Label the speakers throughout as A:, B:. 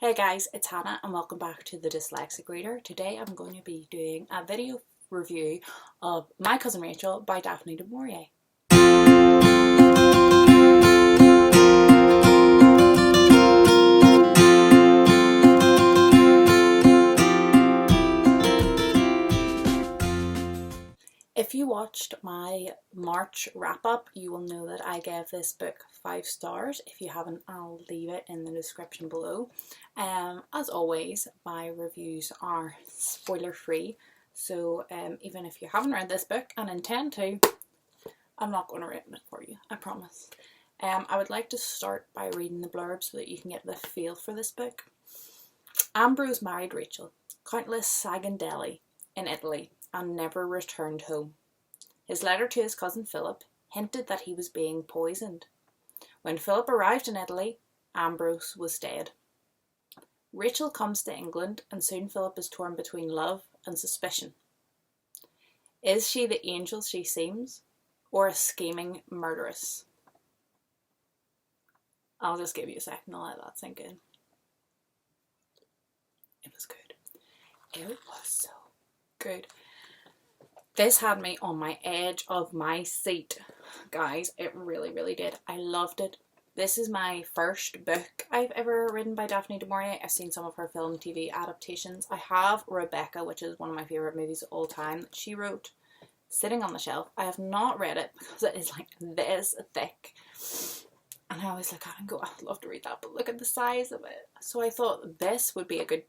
A: Hey guys, it's Hannah and welcome back to the Dyslexic Reader. Today I'm going to be doing a video review of My Cousin Rachel by Daphne Du Maurier. If you watched my March wrap-up, you will know that I gave this book 5 stars. If you haven't, I'll leave it in the description below. As always, my reviews are spoiler-free, so even if you haven't read this book and intend to, I'm not going to read it for you, I promise. I would like to start by reading the blurb so that you can get the feel for this book. Ambrose married Rachel, Countess Sagandelli, in Italy, and never returned home. His letter to his cousin Philip hinted that he was being poisoned. When Philip arrived in Italy, Ambrose was dead. Rachel comes to England, and soon Philip is torn between love and suspicion. Is she the angel she seems, or a scheming murderess? I'll just give you a second to let that sink in. It was good. It was so good. This had me on my edge of my seat, guys. It really did. I loved it. This is my first book I've ever written by Daphne Du Maurier. I've seen some of her film TV adaptations. I have Rebecca, which is one of my favourite movies of all time, that she wrote, sitting on the shelf. I have not read it because it is like this thick. And I always look at it and go, I'd love to read that, but look at the size of it. So I thought this would be a good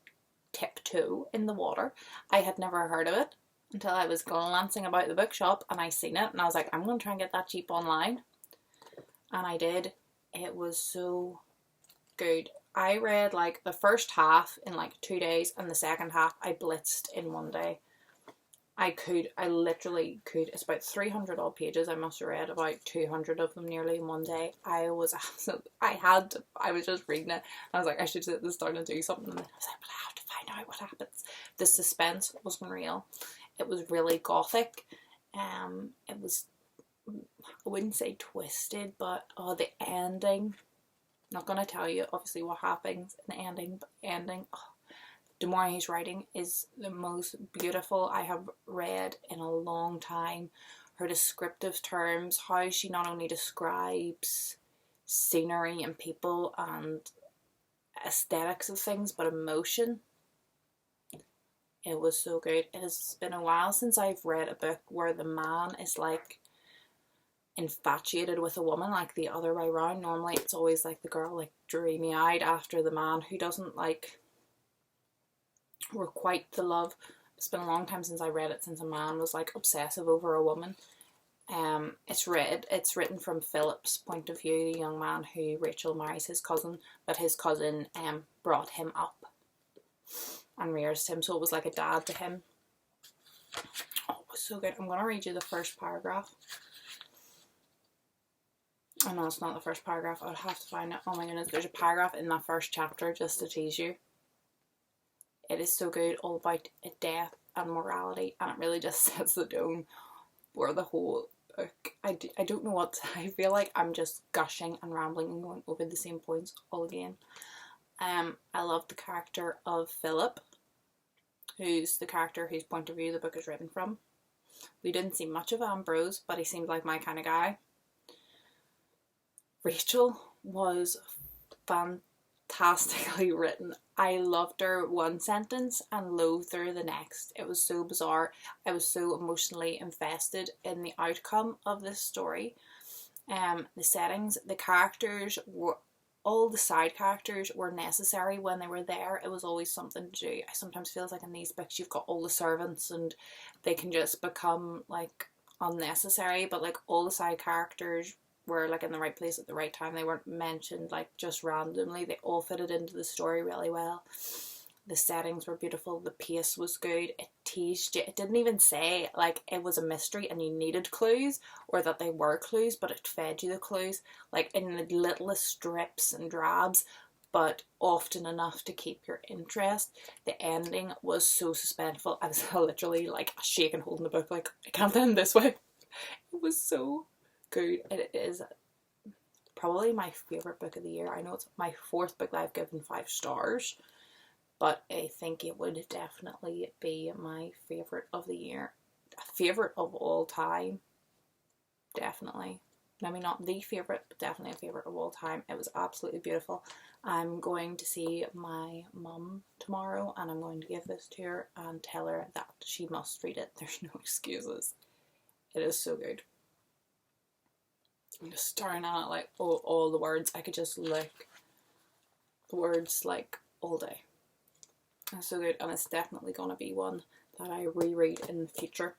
A: tip too in the water. I had never heard of it until I was glancing about the bookshop and I seen it and I was like, I'm going to try and get that cheap online. And I did. It was so good. I read like the first half in like 2 days and the second half I blitzed in 1 day. I literally could. It's about 300 odd pages. I must have read about 200 of them nearly in 1 day. I was just reading it. I was like, I should sit this down and do something. And I was like, but I have to find out what happens. The suspense was unreal. It was really gothic. It was, I wouldn't say twisted, but the ending. Not going to tell you obviously what happens in the ending, but the ending. Du Maurier's writing is the most beautiful I have read in a long time. Her descriptive terms, how she not only describes scenery and people and aesthetics of things, but emotion. It was so good. It has been a while since I've read a book where the man is like infatuated with a woman like the other way around. Normally it's always like the girl like dreamy eyed after the man who doesn't like requite the love. It's been a long time since I read it, since a man was like obsessive over a woman. It's written from Philip's point of view, the young man who Rachel marries his cousin, but his cousin brought him up and reared him, so it was like a dad to him. Oh, it was so good. I'm gonna read you the first paragraph. Oh no, it's not the first paragraph. I'd have to find it. Oh my goodness, there's a paragraph in that first chapter just to tease you. It is so good, all about death and morality, and it really just sets the tone for the whole book. I don't know what I feel like I'm just gushing and rambling and going over the same points all again. I love the character of Philip, who's the character whose point of view the book is written from. We didn't see much of Ambrose, but he seemed like my kind of guy. Rachel was fantastically written. I loved her one sentence and loathed her the next. It was so bizarre. I was so emotionally invested in the outcome of this story. The settings, the characters were, all the side characters were necessary when they were there. It was always something to do. I sometimes feel like in these books you've got all the servants and they can just become like unnecessary, but like all the side characters were like in the right place at the right time. They weren't mentioned like just randomly. They all fitted into the story really well. The settings were beautiful. The pace was good. It teased you. It didn't even say like it was a mystery and you needed clues or that they were clues, but it fed you the clues like in the littlest strips and drabs, but often enough to keep your interest. The ending was so suspenseful. I was literally like shaking holding the book like, I can't end this way. It was so good. It is probably my favourite book of the year. I know it's my 4th book that I've given 5 stars, but I think it would definitely be my favourite of the year. Favourite of all time, definitely. Maybe not the favourite, but definitely a favourite of all time. It was absolutely beautiful. I'm going to see my mum tomorrow, and I'm going to give this to her and tell her that she must read it. There's no excuses. It is so good. I'm just staring at it like all the words. I could just look the words like all day. It's so good, and it's definitely going to be one that I reread in the future.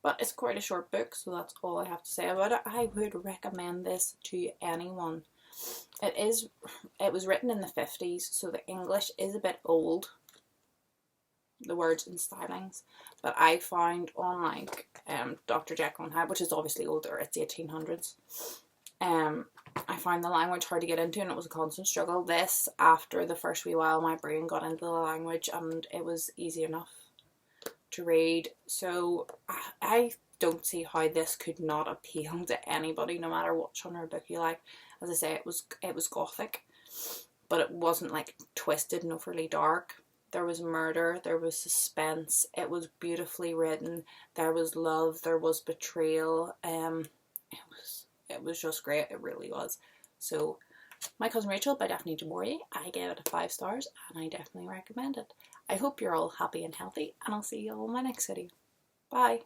A: But it's quite a short book, so that's all I have to say about it. I would recommend this to anyone. It was written in the 50s, so the English is a bit old, the words and stylings. But I found on like Dr. Jekyll and Hyde, which is obviously older, it's 1800s. I find the language hard to get into, and it was a constant struggle. This, after the first wee while, my brain got into the language, and it was easy enough to read. So I don't see how this could not appeal to anybody, no matter what genre book you like. As I say, it was gothic, but it wasn't like twisted and overly dark. There was murder, there was suspense, it was beautifully written, there was love, there was betrayal. It was just great, it really was. So, My Cousin Rachel by Daphne Du Maurier, I gave it 5 stars, and I definitely recommend it. I hope you're all happy and healthy, and I'll see you all in my next video. Bye!